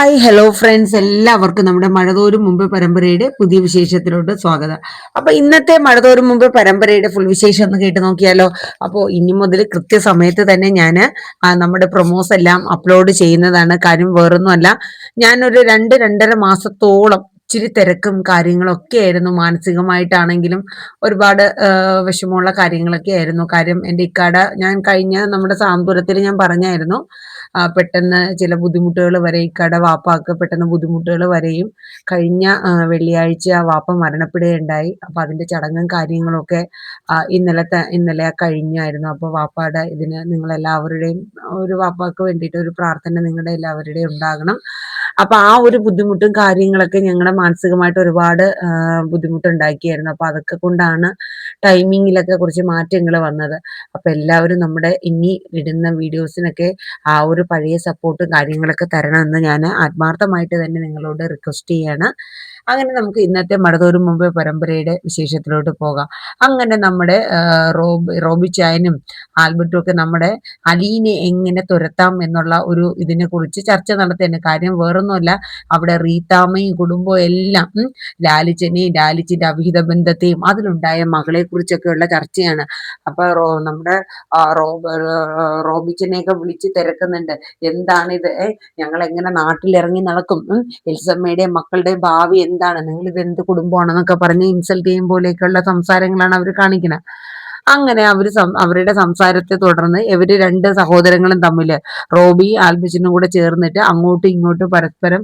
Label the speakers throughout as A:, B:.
A: Hi hello friends, എല്ലാവർക്കും നമ്മുടെ മഴതോരും മുമ്പ് പരമ്പരയുടെ പുതിയ വിശേഷത്തിലോട്ട് സ്വാഗതം. അപ്പൊ ഇന്നത്തെ മഴതോരും മുമ്പ് പരമ്പരയുടെ ഫുൾ വിശേഷം ഒന്ന് കേട്ട് നോക്കിയാലോ. അപ്പോൾ ഇനി മുതൽ കൃത്യസമയത്ത് തന്നെ ഞാൻ നമ്മുടെ പ്രൊമോസ് എല്ലാം അപ്ലോഡ് ചെയ്യുന്നതാണ്. കാര്യം വേറൊന്നുമല്ല, ഞാനൊരു 2-2.5 മാസത്തോളം ഇച്ചിരി തിരക്കും കാര്യങ്ങളൊക്കെ ആയിരുന്നു. മാനസികമായിട്ടാണെങ്കിലും ഒരുപാട് വിഷമമുള്ള കാര്യങ്ങളൊക്കെ ആയിരുന്നു. കാര്യം എൻ്റെ ഞാൻ കഴിഞ്ഞ നമ്മുടെ സാന്ത്വനത്തിൽ ഞാൻ പറഞ്ഞായിരുന്നു, പെട്ടെന്ന് ചില ബുദ്ധിമുട്ടുകൾ വരെ ഇക്കയുടെ വാപ്പാക്ക് പെട്ടെന്ന് ബുദ്ധിമുട്ടുകൾ വരെയും കഴിഞ്ഞ വെള്ളിയാഴ്ച വാപ്പ മരണപ്പെടുകയുണ്ടായി. അപ്പൊ അതിന്റെ ചടങ്ങും കാര്യങ്ങളൊക്കെ ഇന്നലെ കഴിഞ്ഞായിരുന്നു. അപ്പൊ വാപ്പയുടെ ഇതിന് നിങ്ങളെല്ലാവരുടെയും ഒരു വാപ്പാക്ക് വേണ്ടിയിട്ട് ഒരു പ്രാർത്ഥന നിങ്ങളുടെ എല്ലാവരുടെയും ഉണ്ടാകണം. അപ്പൊ ആ ഒരു ബുദ്ധിമുട്ടും കാര്യങ്ങളൊക്കെ ഞങ്ങളുടെ മാനസികമായിട്ട് ഒരുപാട് ബുദ്ധിമുട്ടുണ്ടാക്കിയായിരുന്നു. അപ്പൊ അതൊക്കെ കൊണ്ടാണ് ടൈമിങ്ങിലൊക്കെ കുറച്ച് മാറ്റങ്ങൾ വന്നത്. അപ്പൊ എല്ലാവരും നമ്മുടെ ഇനി ഇടുന്ന വീഡിയോസിനൊക്കെ ആ ഒരു പഴയ സപ്പോർട്ടും കാര്യങ്ങളൊക്കെ തരണമെന്ന് ഞാൻ ആത്മാർത്ഥമായിട്ട് തന്നെ നിങ്ങളോട് റിക്വസ്റ്റ് ചെയ്യാണ്. അങ്ങനെ നമുക്ക് ഇന്നത്തെ മഴതോരും മുമ്പ് പരമ്പരയുടെ വിശേഷത്തിലോട്ട് പോകാം. അങ്ങനെ നമ്മുടെ റോബിച്ചായനും ആൽബർട്ടും ഒക്കെ നമ്മുടെ അലീനെ എങ്ങനെ തുരത്താം എന്നുള്ള ഒരു ഇതിനെ കുറിച്ച് ചർച്ച നടത്തുകയാണ്. കാര്യം വേറൊന്നുമല്ല, അവിടെ റീത്താമ്മയും കുടുംബവും എല്ലാം ലാലിച്ചനെയും ലാലിച്ചിന്റെ അവിഹിത ബന്ധത്തെയും അതിലുണ്ടായ മകളെ കുറിച്ചൊക്കെയുള്ള ചർച്ചയാണ്. അപ്പൊ നമ്മുടെ റോബിച്ചനെയൊക്കെ വിളിച്ച് തിരക്കുന്നുണ്ട്. എന്താണിത്, ഞങ്ങൾ എങ്ങനെ നാട്ടിലിറങ്ങി നടക്കും, എൽസമ്മയുടെയും മക്കളുടെയും ഭാവി എന്താണ്, നിങ്ങൾ ഇത് എന്ത് കുടുംബമാണെന്നൊക്കെ പറഞ്ഞ് ഇൻസൾട്ട് ചെയ്യും പോലെയൊക്കെയുള്ള സംസാരങ്ങളാണ് അവർ കാണിക്കുന്നത്. അങ്ങനെ അവരുടെ സംസാരത്തെ തുടർന്ന് ഇവര് 2 സഹോദരങ്ങളും തമ്മിൽ റോബി ആൽബിച്ചിനും കൂടെ ചേർന്നിട്ട് അങ്ങോട്ടും ഇങ്ങോട്ടും പരസ്പരം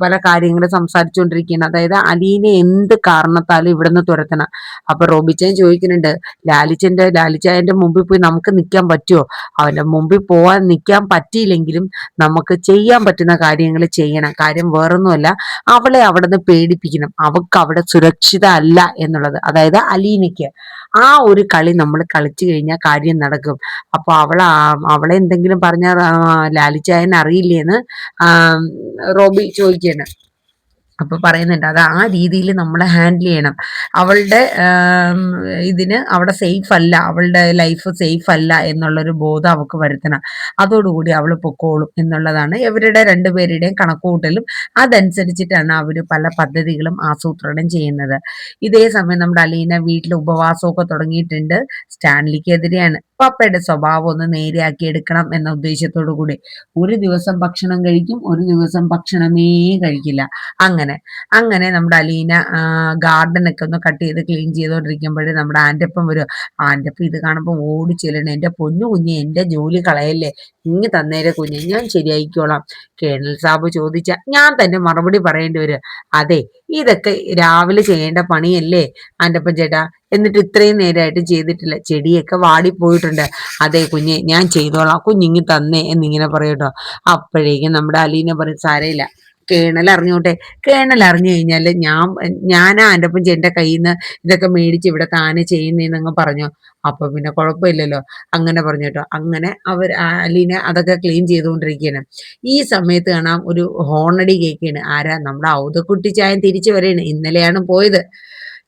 A: പല കാര്യങ്ങൾ സംസാരിച്ചുകൊണ്ടിരിക്കുകയാണ്. അതായത് അലീനെ എന്ത് കാരണത്താലും ഇവിടുന്ന് തുരത്തണം. അപ്പൊ റോബിച്ചൻ ചോദിക്കുന്നുണ്ട്, ലാലിച്ചായന്റെ മുമ്പിൽ പോയി നമുക്ക് നിൽക്കാൻ പറ്റുമോ? അവന്റെ മുമ്പിൽ നിൽക്കാൻ പറ്റിയില്ലെങ്കിലും നമുക്ക് ചെയ്യാൻ പറ്റുന്ന കാര്യങ്ങൾ ചെയ്യണം. കാര്യം വേറൊന്നുമല്ല, അവളെ അവിടെ നിന്ന് പേടിപ്പിക്കണം. അവൾക്ക് അവിടെ സുരക്ഷിത അല്ല എന്നുള്ളത്, അതായത് അലീനയ്ക്ക് ആ ഒരു കളി നമ്മൾ കളിച്ചു കഴിഞ്ഞാൽ കാര്യം നടക്കും. അപ്പൊ അവളെ എന്തെങ്കിലും പറഞ്ഞാൽ ലാലിച്ചായൻ അറിയില്ലേന്ന് റോബി ചോദിക്കാണ്. അപ്പൊ പറയുന്നുണ്ട്, അത് ആ രീതിയിൽ നമ്മൾ ഹാൻഡിൽ ചെയ്യണം. അവളുടെ ഇതിന് അവിടെ സേഫ് അല്ല, അവളുടെ ലൈഫ് സേഫ് അല്ല എന്നുള്ളൊരു ബോധം അവൾക്ക് വരുത്തണം. അതോടുകൂടി അവൾ പൊക്കോളും എന്നുള്ളതാണ് ഇവരുടെ രണ്ടുപേരുടെയും കണക്കുകൂട്ടലും. അതനുസരിച്ചിട്ടാണ് അവർ പല പദ്ധതികളും ആസൂത്രണം ചെയ്യുന്നത്. ഇതേ സമയം നമ്മുടെ അലീന വീട്ടിൽ ഉപവാസമൊക്കെ തുടങ്ങിയിട്ടുണ്ട്. സ്റ്റാൻലിക്കെതിരെയാണ്. പപ്പയുടെ സ്വഭാവം ഒന്ന് നേരെയാക്കി എടുക്കണം എന്ന ഉദ്ദേശത്തോടു കൂടി ഒരു ദിവസം ഭക്ഷണം കഴിക്കും, ഒരു ദിവസം ഭക്ഷണമേ കഴിക്കില്ല. അങ്ങനെ നമ്മുടെ അലീന ഗാർഡനൊക്കെ ഒന്ന് കട്ട് ചെയ്ത് ക്ലീൻ ചെയ്തോണ്ടിരിക്കുമ്പോഴേ നമ്മുടെ ആന്റപ്പം വരും. ആന്റപ്പം ഇത് കാണുമ്പോൾ ഓടി ചെല്ലണേ, എന്റെ പൊന്നു കുഞ്ഞെ, എന്റെ ജോലി കളയല്ലേ, ഇങ്ങ് തന്നേരെ കുഞ്ഞെ, ഞാൻ ശരിയായിക്കോളാം. കേണൽ സാബ് ചോദിച്ച ഞാൻ തന്നെ മറുപടി പറയേണ്ടി വരും. അതെ, ഇതൊക്കെ രാവിലെ ചെയ്യേണ്ട പണിയല്ലേ ആന്റപ്പൻ ചേട്ടാ, എന്നിട്ട് ഇത്രയും നേരമായിട്ട് ചെയ്തിട്ടില്ല, ചെടിയൊക്കെ വാടിപ്പോയിട്ടുണ്ട്. അതെ കുഞ്ഞെ, ഞാൻ ചെയ്തോളാം, കുഞ്ഞിങ്ങി തന്നേ എന്നിങ്ങനെ പറയട്ടോ. അപ്പോഴേക്കും നമ്മുടെ അലീന പറയും, സാരയില്ല, കേണൽ അറിഞ്ഞോട്ടെ. കേണൽ അറിഞ്ഞു കഴിഞ്ഞാൽ ഞാനാ എൻ്റെ ഒപ്പം എൻ്റെ കയ്യിൽ നിന്ന് ഇതൊക്കെ മേടിച്ച് ഇവിടെ താനെ ചെയ്യുന്നതെന്നങ്ങ് പറഞ്ഞു. അപ്പൊ പിന്നെ കുഴപ്പമില്ലല്ലോ. അങ്ങനെ പറഞ്ഞു കേട്ടോ. അങ്ങനെ അലീന അതൊക്കെ ക്ലീൻ ചെയ്തുകൊണ്ടിരിക്കുകയാണ്. ഈ സമയത്ത് കാണാം ഒരു ഹോണടി കേൾക്കുകയാണ്. ആരാ? നമ്മുടെ ഔതക്കുട്ടിച്ചായൻ തിരിച്ചു വരെയാണ്. ഇന്നലെയാണ് പോയത്.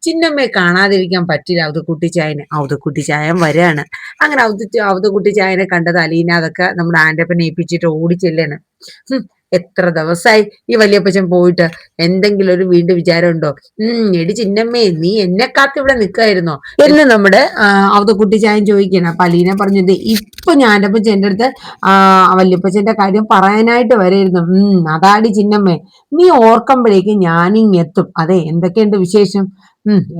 A: ചിന്നമ്മയെ കാണാതിരിക്കാൻ പറ്റില്ല ഔതക്കുട്ടിച്ചായൻ വരികയാണ്. അങ്ങനെ ഔതക്കുട്ടിച്ചായനെ കണ്ടത് അലീന അതൊക്കെ നമ്മുടെ ആൻ്റപ്പനെ ഏൽപ്പിച്ചിട്ട് ഓടിച്ചെല്ലാണ്. എത്ര ദിവസമായി ഈ വല്യപ്പച്ചൻ പോയിട്ട്, എന്തെങ്കിലും ഒരു വീണ്ടും വിചാരമുണ്ടോ? എടി ചിന്നമ്മേ, നീ എന്നെ കാത്ത് ഇവിടെ നിൽക്കായിരുന്നോ എന്ന് നമ്മുടെ അവതക്കുട്ടിച്ചായൻ ചോദിക്കണം. അപ്പൊ അലീന പറഞ്ഞത്, ഇപ്പൊ ഞാനപ്പച്ചൻ്റെ അടുത്ത് വല്യപ്പച്ചന്റെ കാര്യം പറയാനായിട്ട് വരായിരുന്നു. അതാടി ചിന്നമ്മേ, നീ ഓർക്കുമ്പോഴേക്കും ഞാനിങ്ങെത്തും. അതെ, എന്തൊക്കെയുണ്ട് വിശേഷം?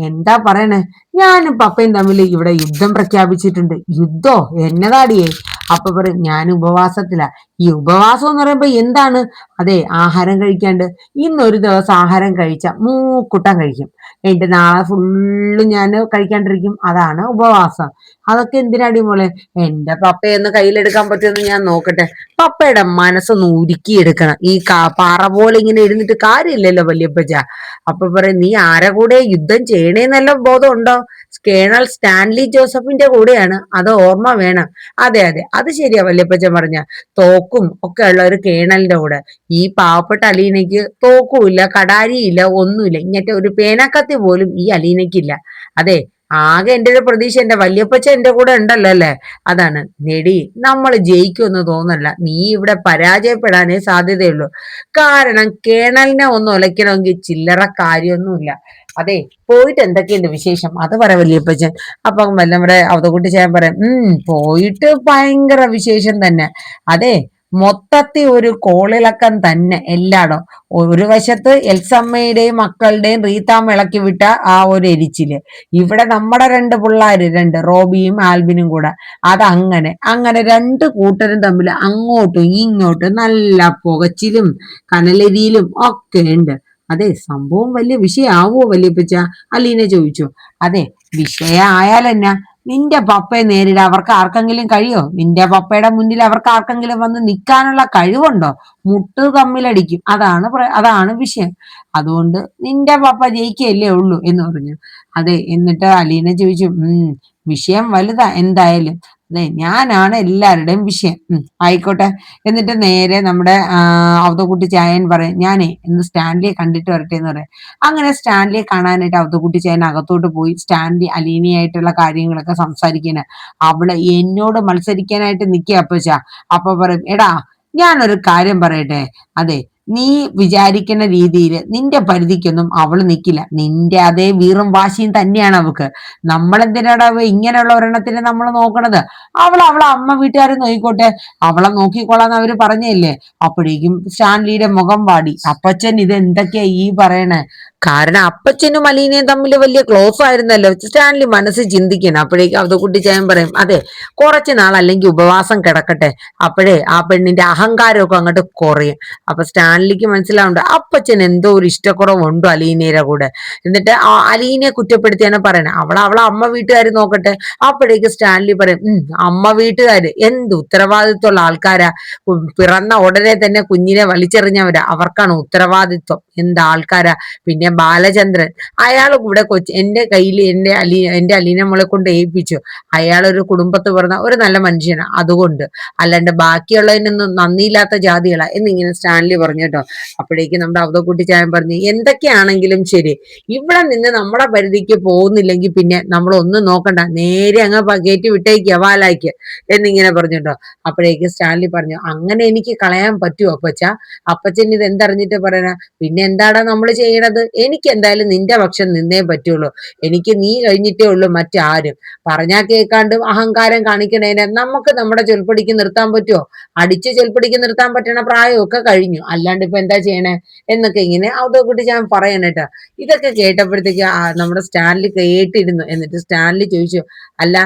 A: എന്താ പറയണേ, ഞാനും പപ്പയും തമ്മിൽ ഇവിടെ യുദ്ധം പ്രഖ്യാപിച്ചിട്ടുണ്ട്. യുദ്ധോ? എന്നതാടിയേ? അപ്പൊ പറയും, ഞാൻ ഉപവാസത്തിലാ. ഈ ഉപവാസം എന്ന് പറയുമ്പോ എന്താണ്? അതെ, ആഹാരം കഴിക്കാണ്ട്. ഇന്നൊരു ദിവസം ആഹാരം കഴിച്ച മൂക്കുട്ടം കഴിക്കും, എന്നിട്ട് നാളെ ഫുള്ളും ഞാൻ കഴിക്കാണ്ടിരിക്കും. അതാണ് ഉപവാസം. അതൊക്കെ എന്തിനാടി മോളെ? എന്റെ പപ്പയൊന്ന് കയ്യിലെടുക്കാൻ പറ്റുമെന്ന് ഞാൻ നോക്കട്ടെ. പപ്പയുടെ മനസ്സൊന്ന് ഉരുക്കിയെടുക്കണം. ഈ പാറ പോലെ ഇങ്ങനെ ഇരുന്നിട്ട് കാര്യമില്ലല്ലോ വല്യപ്പച്ച. അപ്പൊ പറയും, നീ ആരെ കൂടെ യുദ്ധം ചെയ്യണേന്നല്ല ബോധം ഉണ്ടോ? കേണൽ സ്റ്റാൻലി ജോസഫിന്റെ കൂടെയാണ്, അത് ഓർമ്മ വേണം. അതെ അതെ, അത് ശരിയാ വല്യപ്പച്ചൻ പറഞ്ഞ, തോക്കും ഒക്കെ ഉള്ള ഒരു കേണലിന്റെ കൂടെ. ഈ പാവപ്പെട്ട അലീനയ്ക്ക് തോക്കുമില്ല, കടാരിയില്ല, ഒന്നുമില്ല. ഇങ്ങനത്തെ ഒരു പേനക്കത്തി പോലും ഈ അലീനയ്ക്കില്ല. അതെ, ആകെ എന്റെ ഒരു പ്രതീക്ഷ എന്റെ വല്യപ്പച്ച എന്റെ കൂടെ ഉണ്ടല്ലോ അല്ലേ, അതാണ്. നെടി നമ്മൾ ജയിക്കുമെന്ന് തോന്നല്ല, നീ ഇവിടെ പരാജയപ്പെടാനേ സാധ്യതയുള്ളൂ. കാരണം കേണലിനെ ഒന്ന് ഒലയ്ക്കണമെങ്കിൽ ചില്ലറ കാര്യമൊന്നുമില്ല. അതെ, പോയിട്ട് എന്തൊക്കെയുണ്ട് വിശേഷം അത് പറ വല്യപ്പച്ചൻ. അപ്പം നമ്മുടെ അവതക്കുട്ടി ചെയ്യാൻ പറയാം, പോയിട്ട് ഭയങ്കര വിശേഷം തന്നെ. അതെ, മൊത്തത്തിൽ ഒരു കോളിളക്കം തന്നെ എല്ലായിടും. ഒരു വശത്ത് എൽസമ്മയുടെയും മക്കളുടെയും റീത്താമ്മ ഇളക്കി വിട്ട ആ ഒരു എരിച്ചില്, ഇവിടെ നമ്മുടെ രണ്ട് പിള്ളേര്, രണ്ട് റോബിയും ആൽബിനും കൂടെ, അതങ്ങനെ അങ്ങനെ രണ്ട് കൂട്ടരും തമ്മിൽ അങ്ങോട്ടും ഇങ്ങോട്ടും നല്ല പുകച്ചിലും കനലരിയിലും ഒക്കെ ഉണ്ട്. അതെ, സംഭവം വലിയ വിഷയാവോ വല്യപ്പച്ച, അലീന ചോദിച്ചു. അതെ, വിഷയായാലെന്നാ, നിന്റെ പപ്പയെ നേരിടാൻ അവർക്ക് ആർക്കെങ്കിലും കഴിയോ? നിന്റെ പപ്പയുടെ മുന്നിൽ അവർക്ക് ആർക്കെങ്കിലും വന്ന് നിൽക്കാനുള്ള കഴിവുണ്ടോ? മുട്ട് തമ്മിലടിക്കും, അതാണ് വിഷയം. അതുകൊണ്ട് നിന്റെ പപ്പ ജയിക്കല്ലേ ഉള്ളൂ എന്ന് പറഞ്ഞു. അതെ, എന്നിട്ട് അലീന ചോദിച്ചു, വിഷയം വലുതാ എന്തായാലും. അതെ, ഞാനാണ് എല്ലാവരുടെയും വിഷയം. ആയിക്കോട്ടെ. എന്നിട്ട് നേരെ നമ്മുടെ അവതക്കുട്ടി ചായൻ പറയും, ഞാനേ ഇന്ന് സ്റ്റാൻലിയെ കണ്ടിട്ട് വരട്ടെ എന്ന് പറയാം. അങ്ങനെ സ്റ്റാൻലിയെ കാണാനായിട്ട് അവതക്കുട്ടി ചായൻ അകത്തോട്ട് പോയി സ്റ്റാൻലി അലീനയായിട്ടുള്ള കാര്യങ്ങളൊക്കെ സംസാരിക്കാന്. അവള് എന്നോട് മത്സരിക്കാനായിട്ട് നിക്കുക അപ്പച്ച. അപ്പൊ പറയും, എടാ ഞാനൊരു കാര്യം പറയട്ടെ. അതെ, നീ വിചാരിക്കുന്ന രീതിയിൽ നിന്റെ പരിധിക്കൊന്നും അവള് നിക്കില്ല. നിന്റെ അതേ വീറും വാശിയും തന്നെയാണ് അവക്ക്. നമ്മളെന്തിനാടാ ഇങ്ങനെയുള്ള ഒരെണ്ണത്തിന് നമ്മൾ നോക്കണത്? അവളെ അമ്മ വീട്ടുകാരെ നോക്കിക്കോട്ടെ, അവളെ നോക്കിക്കോളാന്ന് അവര് പറഞ്ഞല്ലേ. അപ്പോഴേക്കും സ്റ്റാൻലിയുടെ മുഖം വാടി. അപ്പച്ചൻ ഇത് എന്തൊക്കെയാ ഈ പറയണേ? കാരണം അപ്പച്ചനും അലീനയും തമ്മിൽ വലിയ ക്ലോസ് ആയിരുന്നല്ലോ. സ്റ്റാൻലി മനസ്സിൽ ചിന്തിക്കണം. അപ്പോഴേക്കും അവതക്കുട്ടി ചായൻ പറയും, അതെ, കുറച്ചു നാൾ അല്ലെങ്കിൽ ഉപവാസം കിടക്കട്ടെ, അപ്പോഴേ ആ പെണ്ണിന്റെ അഹങ്കാരമൊക്കെ അങ്ങോട്ട് കുറയും. അപ്പൊ സ്റ്റാൻലിക്ക് മനസ്സിലാവുണ്ട് അപ്പച്ചൻ എന്തോ ഒരു ഇഷ്ടക്കുറവുണ്ടോ അലീനയുടെ കൂടെ. എന്നിട്ട് അലീനയെ കുറ്റപ്പെടുത്തിയാണ് പറയണത്. അവളെ അമ്മ വീട്ടുകാർ നോക്കട്ടെ. അപ്പോഴേക്ക് സ്റ്റാൻലി പറയും, അമ്മ വീട്ടുകാര് എന്ത് ഉത്തരവാദിത്വമുള്ള ആൾക്കാരാ. പിറന്ന ഉടനെ തന്നെ കുഞ്ഞിനെ വലിച്ചെറിഞ്ഞവരാ, അവർക്കാണ് ഉത്തരവാദിത്വം. എന്ത് ആൾക്കാരാ. പിന്നെ ബാലചന്ദ്രൻ, അയാൾ കൂടെ എന്റെ കയ്യിൽ എന്റെ അലീന മോളെ കൊണ്ട് ഏൽപ്പിച്ചു. അയാളൊരു കുടുംബത്ത് പറഞ്ഞ ഒരു നല്ല മനുഷ്യനാണ്, അതുകൊണ്ട്. അല്ലാണ്ട് ബാക്കിയുള്ളതിനൊന്നും നന്ദിയില്ലാത്ത ജാതികളാ എന്നിങ്ങനെ സ്റ്റാൻലി പറഞ്ഞു കേട്ടോ. അപ്പോഴേക്കും നമ്മുടെ അവതക്കുട്ടി ചായൻ പറഞ്ഞു, എന്തൊക്കെയാണെങ്കിലും ശരി, ഇവിടെ നിന്ന് നമ്മുടെ പരിധിക്ക് പോകുന്നില്ലെങ്കിൽ പിന്നെ നമ്മൾ ഒന്നും നോക്കണ്ട, നേരെ അങ്ങ് കയറ്റി വിട്ടേക്കുക വാലായിക്ക് എന്നിങ്ങനെ പറഞ്ഞു കേട്ടോ. അപ്പോഴേക്കും സ്റ്റാൻലി പറഞ്ഞു, അങ്ങനെ എനിക്ക് കളയാൻ പറ്റുമോ അപ്പച്ച? അപ്പച്ചൻ ഇത് എന്തറിഞ്ഞിട്ട് പറയണ? പിന്നെ എന്താടാ നമ്മൾ ചെയ്യണത്? എനിക്ക് എന്തായാലും നിന്റെ പക്ഷം നിന്നേ പറ്റുള്ളൂ. എനിക്ക് നീ കഴിഞ്ഞിട്ടേ ഉള്ളൂ മറ്റാരും. പറഞ്ഞാൽ കേൾക്കാണ്ടും അഹങ്കാരം കാണിക്കണേനെ നമുക്ക് നമ്മുടെ ചൊൽപ്പടിക്ക് നിർത്താൻ പറ്റുമോ? അടിച്ച് ചൊൽപ്പടിക്ക് നിർത്താൻ പറ്റണ പ്രായമൊക്കെ കഴിഞ്ഞു, അല്ലാണ്ട് ഇപ്പൊ എന്താ ചെയ്യണേ എന്നൊക്കെ ഇങ്ങനെ അതോക്കുട്ടി ഞാൻ പറയണേട്ടോ. ഇതൊക്കെ കേട്ടപ്പോഴത്തേക്ക് നമ്മുടെ സ്റ്റാൻലി കേട്ടിരുന്നു. എന്നിട്ട് സ്റ്റാൻലി ചോദിച്ചു, അല്ല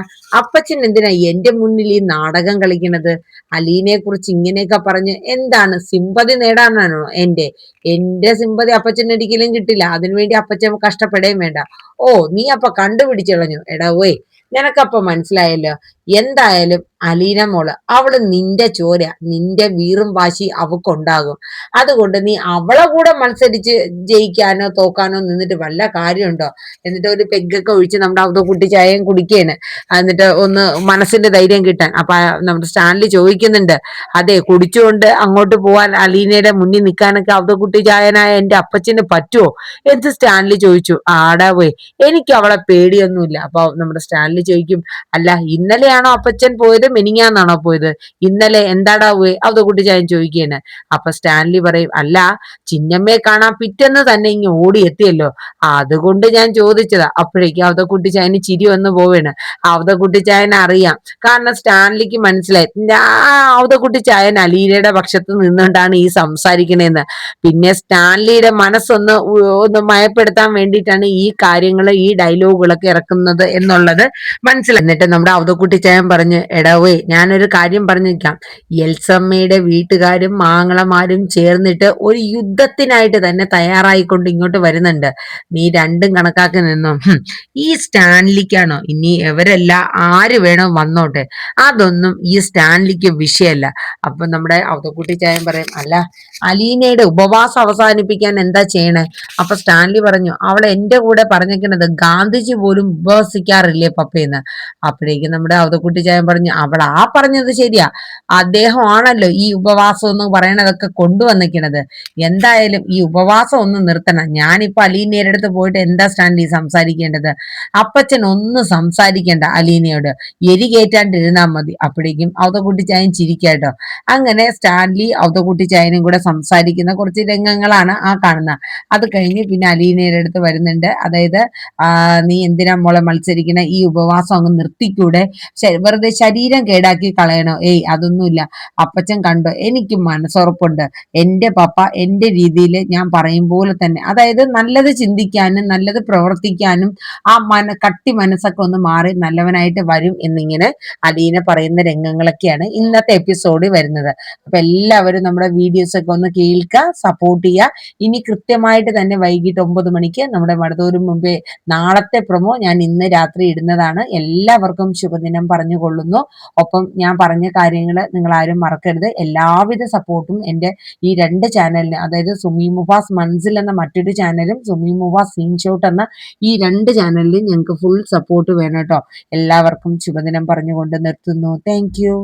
A: അപ്പച്ചൻ എന്തിനാ എന്റെ മുന്നിൽ ഈ നാടകം കളിക്കണത്? അലീനയെ കുറിച്ച് ഇങ്ങനെയൊക്കെ പറഞ്ഞ് എന്താണ് സിമ്പതി നേടാനാണോ? എന്റെ സിമ്പതി അപ്പച്ചൻ ഒരിക്കലും കിട്ടില്ല. അതിനുവേണ്ടി അപ്പച്ചൻ കഷ്ടപ്പെടുകയും വേണ്ട. ഓ, നീ അപ്പൊ കണ്ടുപിടിച്ചു കളഞ്ഞു. എടാ ഓയ്, നിനക്കപ്പൊ മനസ്സിലായല്ലോ. എന്തായാലും അലീന മോള്, അവള് നിന്റെ ചോര, നിന്റെ വീറും വാശി അവക്കുണ്ടാകും. അതുകൊണ്ട് നീ അവളെ കൂടെ മത്സരിച്ച് ജയിക്കാനോ തോക്കാനോ നിന്നിട്ട് വല്ല കാര്യമുണ്ടോ? എന്നിട്ട് ഒരു പെഗ്ഗൊക്കെ ഒഴിച്ച് നമ്മുടെ അവതക്കുട്ടി ചായയും കുടിക്കുകയാണ്. എന്നിട്ട് ഒന്ന് മനസ്സിന്റെ ധൈര്യം കിട്ടാൻ. അപ്പൊ നമ്മുടെ സ്റ്റാൻലി ചോദിക്കുന്നുണ്ട്, അതെ, കുടിച്ചുകൊണ്ട് അങ്ങോട്ട് പോവാൻ അലീനയുടെ മുന്നിൽ നിൽക്കാനൊക്കെ അവതക്കുട്ടി ചായനായ എന്റെ അപ്പച്ചന് പറ്റുമോ എന്ന് സ്റ്റാൻലി ചോദിച്ചു. ആടാ പോയി, എനിക്ക് അവളെ പേടിയൊന്നുമില്ല. അപ്പൊ നമ്മുടെ സ്റ്റാൻലി ചോദിക്കും, അല്ല ഇന്നലെയാണോ അപ്പച്ചൻ പോയത്, മിനിങ്ങാന്നാണോ പോയത്? ഇന്നലെ എന്താടാ പോയി അവതക്കുട്ടി ചായൻ ചോദിക്കുകയാണ്. അപ്പൊ സ്റ്റാൻലി പറയും, അല്ല ചിന്നമ്മയെ കാണാൻ പിറ്റെന്ന് തന്നെ ഇങ്ങ് ഓടിയെത്തിയല്ലോ, അതുകൊണ്ട് ഞാൻ ചോദിച്ചതാ. അപ്പോഴേക്കും അവതക്കുട്ടി ചായന് ചിരി വന്ന് പോവാണ്. അവതക്കുട്ടി ചായൻ അറിയാം, കാരണം സ്റ്റാൻലിക്ക് മനസ്സിലായി അവതക്കുട്ടി ചായൻ അലീനയുടെ പക്ഷത്ത് നിന്നുകൊണ്ടാണ് ഈ സംസാരിക്കണേന്ന്. പിന്നെ സ്റ്റാൻലിയുടെ മനസ്സൊന്ന് മയപ്പെടുത്താൻ വേണ്ടിയിട്ടാണ് ഈ കാര്യങ്ങൾ, ഈ ഡയലോഗുകളൊക്കെ ഇറക്കുന്നത് എന്നുള്ളത് മനസ്സിലായി. എന്നിട്ട് നമ്മുടെ അവതക്കുട്ടി ചായൻ പറഞ്ഞു, എടാവേ, ഞാനൊരു കാര്യം പറഞ്ഞിരിക്കാം. എൽസമ്മയുടെ വീട്ടുകാരും മാങ്ങളമാരും ചേർന്നിട്ട് ഒരു യുദ്ധത്തിനായിട്ട് തന്നെ തയ്യാറായിക്കൊണ്ട് ഇങ്ങോട്ട് വരുന്നുണ്ട്. നീ രണ്ടും കണക്കാക്കി നിന്നോ. ഈ സ്റ്റാൻലിക്കാണോ ഇനി എവരെല്ലാം ആര് വേണോ വന്നോട്ടെ, അതൊന്നും ഈ സ്റ്റാൻലിക്ക് വിഷയമല്ല. അപ്പൊ നമ്മുടെ അവതക്കുട്ടി ചായൻ പറയും, അല്ല അലീനയുടെ ഉപവാസം അവസാനിപ്പിക്കാൻ എന്താ ചെയ്യണേ? അപ്പൊ സ്റ്റാൻലി പറഞ്ഞു, അവൾ എന്റെ കൂടെ പറഞ്ഞിരിക്കുന്നത് ഗാന്ധിജി പോലും ഉപവസിക്കാറില്ലേ പപ്പയെന്ന്. അപ്പോഴേക്കും നമ്മുടെ കുട്ടിച്ചായൻ പറഞ്ഞു അവൾ ആ പറഞ്ഞത് ശരിയാ, അദ്ദേഹമാണല്ലോ ഈ ഉപവാസം എന്ന് പറയണതൊക്കെ കൊണ്ടുവന്നിക്കണത്. എന്തായാലും ഈ ഉപവാസം ഒന്ന് നിർത്തണം. ഞാനിപ്പോ അലീനയുടെ അടുത്ത് പോയിട്ട് എന്താ സ്റ്റാൻലി സംസാരിക്കേണ്ടത്? അപ്പച്ചൻ ഒന്നും സംസാരിക്കേണ്ട അലീനയോട്, എരി കയറ്റാണ്ടിരുന്നാ മതി. അപ്പോഴേക്കും അവതക്കുട്ടിച്ചായൻ ചിരിക്കാട്ടോ. അങ്ങനെ സ്റ്റാൻലി അവതക്കുട്ടിച്ചായനും കൂടെ സംസാരിക്കുന്ന കുറച്ച് രംഗങ്ങളാണ് ആ കാണുന്നത്. അത് കഴിഞ്ഞ് പിന്നെ അലീനയുടെ അടുത്ത് വരുന്നുണ്ട്. അതായത് നീ എന്തിനാ മോളെ മത്സരിക്കണ, ഈ ഉപവാസം അങ്ങ് നിർത്തിക്കൂടെ, വെറുതെ ശരീരം കേടാക്കി കളയണോ? ഏയ് അതൊന്നുമില്ല, അപ്പച്ചൻ കണ്ടോ, എനിക്ക് മനസ്സുറപ്പുണ്ട്, എന്റെ പപ്പ എന്റെ രീതിയിൽ ഞാൻ പറയും പോലെ തന്നെ, അതായത് നല്ലത് ചിന്തിക്കാനും നല്ലത് പ്രവർത്തിക്കാനും ആ കട്ടി മനസ്സൊക്കെ ഒന്ന് മാറി നല്ലവനായിട്ട് വരും എന്നിങ്ങനെ അലീന പറയുന്ന രംഗങ്ങളൊക്കെയാണ് ഇന്നത്തെ എപ്പിസോഡിൽ വരുന്നത്. അപ്പൊ എല്ലാവരും നമ്മുടെ വീഡിയോസ് ഒക്കെ ഒന്ന് കേൾക്കുക, സപ്പോർട്ട് ചെയ്യുക. ഇനി കൃത്യമായിട്ട് തന്നെ വൈകിട്ട് 9 മണിക്ക് നമ്മുടെ മടത്തൂരും മുമ്പേ നാളത്തെ പ്രൊമോ ഞാൻ ഇന്ന് രാത്രി ഇടുന്നതാണ്. എല്ലാവർക്കും ശുഭദിനം പറഞ്ഞുകൊള്ളുന്നു. ഒപ്പം ഞാൻ പറഞ്ഞ കാര്യങ്ങൾ നിങ്ങൾ ആരും മറക്കരുത്. എല്ലാവിധ സപ്പോർട്ടും എൻ്റെ ഈ 2 ചാനലിന്, അതായത് സുമി മുഫാസ് മൻസിൽ എന്ന മറ്റൊരു ചാനലും സുമി മുഫാസ് സ്ക്രീൻഷോട്ട് എന്ന ഈ 2 ചാനലിലും ഞങ്ങൾക്ക് ഫുൾ സപ്പോർട്ട് വേണം കേട്ടോ. എല്ലാവർക്കും ശുഭദിനം പറഞ്ഞുകൊണ്ട് നിർത്തുന്നു. Thank you.